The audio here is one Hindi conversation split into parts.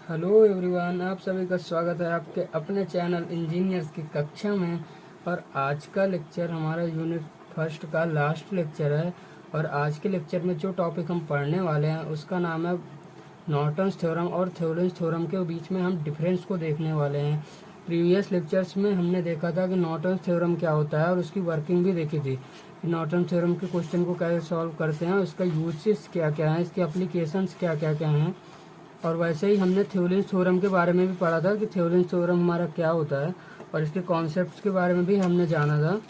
हेलो एवरीवन, आप सभी का स्वागत है आपके अपने चैनल इंजीनियर्स की कक्षा में। और आज का लेक्चर हमारा यूनिट फर्स्ट का लास्ट लेक्चर है। और आज के लेक्चर में जो टॉपिक हम पढ़ने वाले हैं उसका नाम है नॉर्टन्स थ्योरम और थ्योरेम्स थ्योरम के बीच में हम डिफरेंस को देखने वाले हैं। प्रीवियस लेक्चर्स में हमने देखा था कि नॉर्टन्स थ्योरम क्या होता है और उसकी वर्किंग भी देखी थी। नॉर्टन्स थ्योरम के क्वेश्चन को कैसे सॉल्व करते हैं, उसका यूजेस क्या क्या है, इसके एप्लीकेशंस क्या क्या क्या हैं। और वैसे ही हमने थ्योरेम्स थ्योरम के बारे में भी पढ़ा था कि थ्योरेम्स थ्योरम हमारा क्या होता है, और इसके कॉन्सेप्ट्स के बारे में भी हमने जाना था।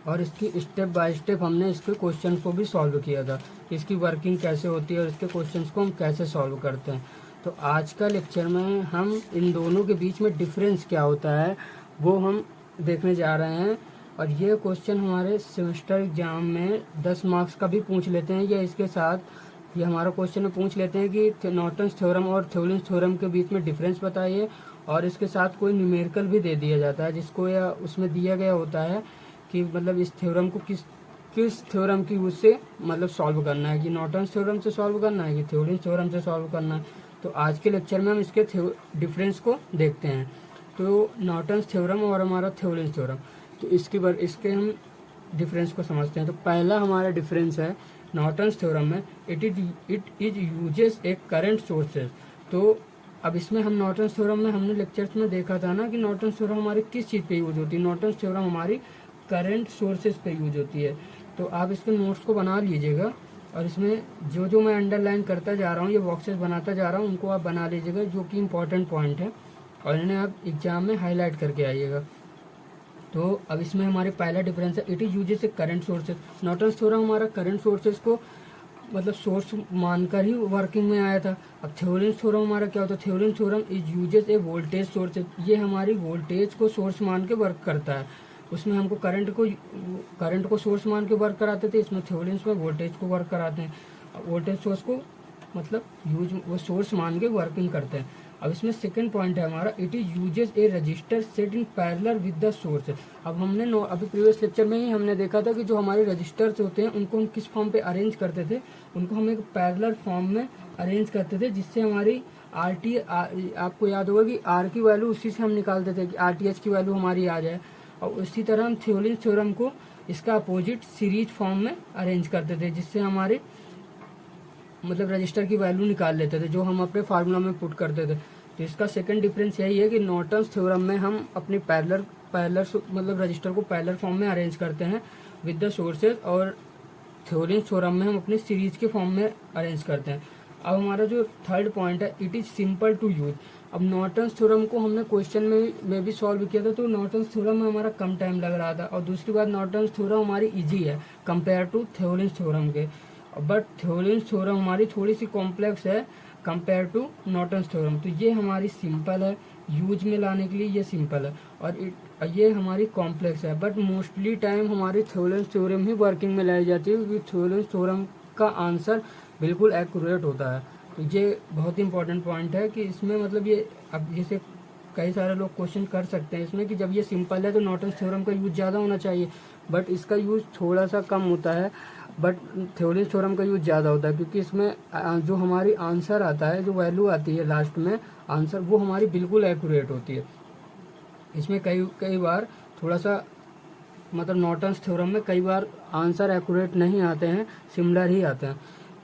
और इसकी स्टेप बाय स्टेप हमने इसके क्वेश्चन को भी सॉल्व किया था, इसकी वर्किंग कैसे होती है और इसके क्वेश्चंस को हम कैसे सॉल्व करते हैं। तो आज का लेक्चर में हम इन दोनों के बीच में डिफरेंस क्या होता है वो हम देखने जा रहे हैं। और ये क्वेश्चन हमारे सेमेस्टर एग्जाम में 10 मार्क्स का भी पूछ लेते हैं, या इसके साथ ये हमारा क्वेश्चन में पूछ लेते हैं कि नॉर्टन्स थ्योरम और थ्योरेम्स थ्योरम के बीच में डिफरेंस बताइए। और इसके साथ कोई न्यूमेरिकल भी दे दिया जाता है जिसको या उसमें दिया गया होता है कि मतलब इस थ्योरम को किस किस थ्योरम की यूज से मतलब सॉल्व करना है, कि नॉर्टन्स थ्योरम से सॉल्व करना है कि थ्योरेम्स थ्योरम से सॉल्व करना है। तो आज के लेक्चर में हम इसके डिफरेंस को देखते हैं। तो नॉर्टन्स थ्योरम और हमारा थ्योरेम्स थ्योरम, तो इसके हम डिफरेंस को समझते हैं। तो पहला हमारा डिफरेंस है नॉर्टन्स थ्योरम में, it is uses A current sources. तो अब इसमें हम नॉर्टन्स थ्योरम में हमने लेक्चर्स में देखा था ना कि नॉर्टन्स थ्योरम हमारी किस चीज़ पे यूज होती है। नॉर्टन्स थ्योरम हमारी करंट सोर्सेज पे यूज होती है। तो आप इसके नोट्स को बना लीजिएगा, और इसमें जो जो मैं अंडरलाइन करता जा रहा हूँ, ये बॉक्सेस बनाता जा रहा हूँ, उनको आप बना लीजिएगा जो कि इंपॉर्टेंट पॉइंट है, और इन्हें आप एग्जाम में हाईलाइट करके आइएगा। तो अब इसमें हमारे पहला डिफरेंस है, it is uses A current sources. Norton's theorem हमारा करंट सोर्सेज को मतलब सोर्स मानकर ही वर्किंग में आया था। अब थ्योरेम्स थ्योरम हमारा क्या होता है, theorems theorem is uses a voltage sources. ये हमारी वोल्टेज को सोर्स मान के वर्क करता है। उसमें हमको करंट को सोर्स मान के वर्क कराते थे, इसमें थ्योरेम्स में वोल्टेज को वर्क कराते हैं। वोल्टेज सोर्स को मतलब यूज वो सोर्स मान के वर्किंग करते हैं। अब इसमें सेकंड पॉइंट है हमारा, it is uses A register set in parallel with the source. अब हमने अभी प्रीवियस लेक्चर में ही हमने देखा था कि जो हमारे रजिस्टर्स होते हैं उनको हम किस फॉर्म पे अरेंज करते थे, उनको हम एक पैरेलल फॉर्म में अरेंज करते थे, जिससे हमारी आपको याद होगा कि आर की वैल्यू उसी से हम निकालते थे कि RTH की वैल्यू हमारी आ जाए। और उसी तरह हम थ्योरेम्स थ्योरम को इसका अपोजिट सीरीज फॉर्म में अरेंज करते थे, जिससे हमारे मतलब रजिस्टर की वैल्यू निकाल लेते थे जो हम अपने फार्मूला में पुट करते थे। तो इसका सेकंड डिफरेंस यही है कि नॉर्टन्स थ्योरम में हम अपनी पैरेलल मतलब रजिस्टर को पैरेलल फॉर्म में अरेंज करते हैं विद द सोर्सेज, और थ्योरेम्स थ्योरम में हम अपनी सीरीज के फॉर्म में अरेंज करते हैं। अब हमारा जो थर्ड पॉइंट है, it is simple to use. अब नॉर्टन्स थ्योरम को हमने क्वेश्चन में भी सॉल्व किया था, तो नॉर्टन्स थ्योरम में हमारा कम टाइम लग रहा था। और दूसरी बात, नॉर्टन्स थ्योरम हमारी इजी है कंपेयर टू थ्योरेम्स थ्योरम के। बट थ्योरेम्स थ्योरम हमारी थोड़ी सी कॉम्प्लेक्स है कंपेयर टू नॉर्टन्स थ्योरम। तो ये हमारी सिंपल है, यूज में लाने के लिए ये सिंपल है, और ये हमारी कॉम्प्लेक्स है। बट मोस्टली टाइम हमारी थ्योरेम्स थ्योरम ही वर्किंग में लाई जाती है, क्योंकि थ्योरेम्स थ्योरम का आंसर बिल्कुल एक्यूरेट होता है। तो ये बहुत इंपॉर्टेंट पॉइंट है कि इसमें मतलब ये अब जैसे कई सारे लोग क्वेश्चन कर सकते हैं इसमें कि जब ये सिंपल है तो नॉर्टन्स थ्योरम का यूज ज़्यादा होना चाहिए, बट इसका यूज थोड़ा सा कम होता है। बट थ्योरेम्स थ्योरम का यूज ज़्यादा होता है, क्योंकि इसमें जो हमारी आंसर आता है, जो वैल्यू आती है लास्ट में आंसर, वो हमारी बिल्कुल एक्यूरेट होती है। इसमें कई कई बार थोड़ा सा मतलब नॉर्टन्स थ्योरम में कई बार आंसर एक्यूरेट नहीं आते हैं, सिमिलर ही आते हैं।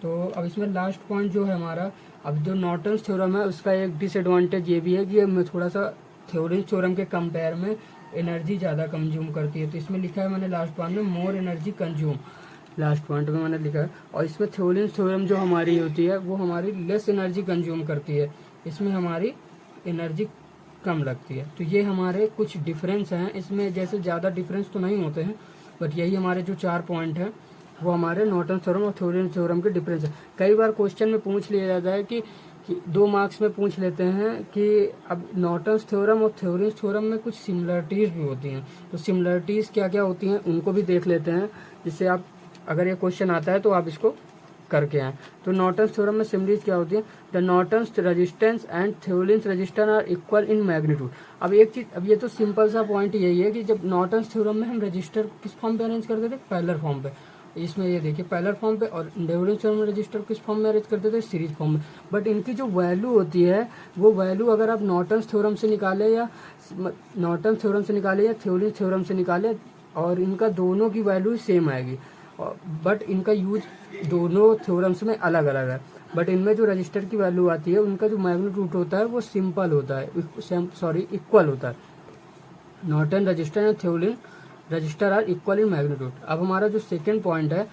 तो अब इसमें लास्ट पॉइंट जो है हमारा, अब जो नॉर्टन्स थ्योरम है उसका एक डिसएडवांटेज ये भी है कि ये थोड़ा सा थ्योरेम्स थ्योरम के कंपेयर में एनर्जी ज़्यादा कंज्यूम करती है। तो इसमें लिखा है मैंने लास्ट पॉइंट में, more energy consume, last point में मैंने लिखा है। और इसमें थ्योरेम्स थ्योरम जो हमारी होती है वो हमारी लेस एनर्जी कंज्यूम करती है, इसमें हमारी एनर्जी कम लगती है। तो ये हमारे कुछ डिफरेंस हैं इसमें, जैसे ज़्यादा डिफरेंस तो नहीं होते हैं, बट यही हमारे जो 4 पॉइंट हैं वो हमारे नॉर्टन्स थ्योरम और थ्योरेम्स थ्योरम के डिफरेंस है। कई बार क्वेश्चन में पूछ लिया जाता है कि 2 मार्क्स में पूछ लेते हैं कि अब नॉर्टन्स थ्योरम और थ्योरेम्स थ्योरम में कुछ सिमिलरिटीज़ भी होती हैं। तो सिमिलरिटीज़ क्या क्या होती हैं उनको भी देख लेते हैं, जिससे आप अगर ये क्वेश्चन आता है तो आप इसको करके आए। तो नॉर्टन्स थ्योरम में सिमिलरिटीज क्या होती है, the Norton's resistance and Thevenin's resistance R equal in magnitude. अब एक चीज, अब ये तो सिंपल सा पॉइंट यही है कि जब नॉर्टन्स थ्योरम में हम रजिस्टर किस फॉर्म पे अरेंज करते थे, पैरेलल फॉर्म पे, इसमें ये देखिए पैरेलल फॉर्म पे, और नेबुलस थ्योरम रजिस्टर किस फॉर्म में अरेंज करते थे, सीरीज फॉर्म में। बट इनकी जो वैल्यू होती है वो वैल्यू अगर आप नॉर्टन्स थ्योरम से निकाले या थ्योरिन थ्योरम से निकाले, और इनका दोनों की वैल्यू सेम आएगी, बट इनका यूज दोनों थ्योरम्स में अलग अलग है। बट इनमें जो रजिस्टर की वैल्यू आती है उनका जो मैग्नीट्यूड होता है वो सिंपल होता है, इक्वल होता है। Norton resistor and Thevenin resistor are equal in magnitude. अब हमारा जो सेकेंड पॉइंट है,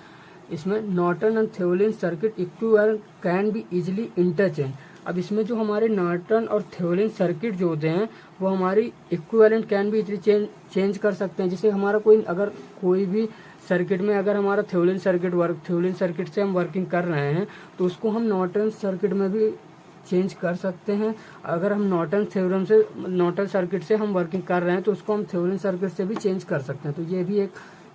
इसमें Norton and Thevenin circuit equivalent can be easily interchange. अब इसमें जो हमारे नॉर्टन और थ्योरिन सर्किट जो होते हैं वो हमारी equivalent can be easily change कर सकते हैं। जैसे हमारा कोई भी सर्किट में अगर हमारा थ्योरिन सर्किट से हम वर्किंग कर रहे हैं तो उसको हम नॉर्टन सर्किट में भी चेंज कर सकते हैं। अगर हम नॉर्टन सर्किट से हम वर्किंग कर रहे हैं तो उसको हम थ्योरिन सर्किट से भी चेंज कर सकते हैं। तो ये भी एक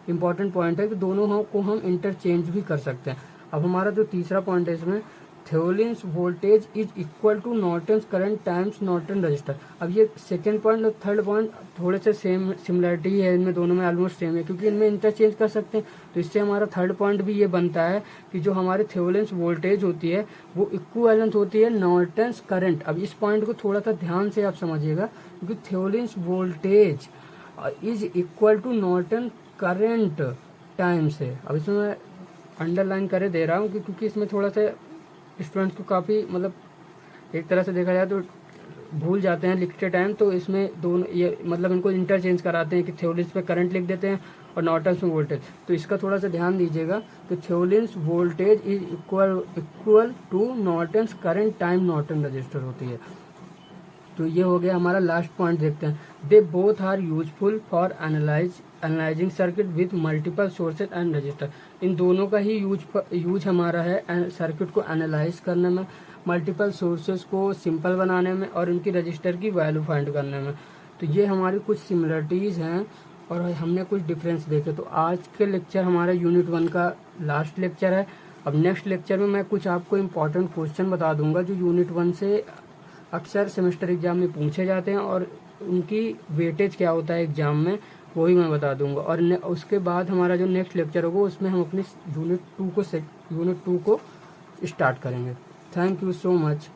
इम्पॉर्टेंट पॉइंट है कि दोनों को हम इंटरचेंज भी कर सकते हैं। अब हमारा जो तीसरा पॉइंट है इसमें, Thevenin's voltage is equal to Norton's current times Norton resistor. अब ये सेकेंड पॉइंट और थर्ड पॉइंट थोड़े से सेम सिमिलरिटी है, इनमें दोनों में ऑलमोस्ट सेम है क्योंकि इनमें इंटरचेंज कर सकते हैं। तो इससे हमारा थर्ड पॉइंट भी ये बनता है कि जो हमारे थ्योरिन्स वोल्टेज होती है वो इक्विवेलेंट होती है नॉर्टन्स करंट। अब इस पॉइंट को थोड़ा सा ध्यान से आप समझिएगा, क्योंकि Thevenin's voltage is equal to Norton current time से। अब इसमें मैं अंडरलाइन करे दे रहा हूँ क्योंकि इसमें थोड़ा सा स्टूडेंट्स को काफ़ी एक तरह से देखा जाए तो भूल जाते हैं लिखते टाइम। तो इसमें दोनों ये इनको इंटरचेंज कराते हैं कि थ्योरिन्स में करंट लिख देते हैं और नॉर्टन्स में वोल्टेज। तो इसका थोड़ा सा ध्यान दीजिएगा कि Thevenin's voltage is equal to Norton's current time Norton resistor होती है। तो ये हो गया हमारा लास्ट पॉइंट। देखते हैं, they both are useful for analysing circuit with multiple sources and resistor. इन दोनों का ही यूज हमारा है सर्किट को एनालाइज करने में, मल्टीपल सोर्सेज को सिंपल बनाने में और इनकी रजिस्टर की वैल्यू फाइंड करने में। तो ये हमारी कुछ सिमिलरिटीज़ हैं और हमने कुछ डिफरेंस देखे। तो आज के लेक्चर हमारा यूनिट 1 का लास्ट लेक्चर है। अब नेक्स्ट लेक्चर में मैं कुछ आपको इम्पॉर्टेंट क्वेश्चन बता दूंगा जो यूनिट 1 से अक्सर सेमेस्टर एग्जाम में पूछे जाते हैं और उनकी वेटेज क्या होता है एग्जाम में, वही मैं बता दूंगा। और उसके बाद हमारा जो नेक्स्ट लेक्चर होगा उसमें हम अपनी यूनिट 2 को स्टार्ट करेंगे। Thank you so much.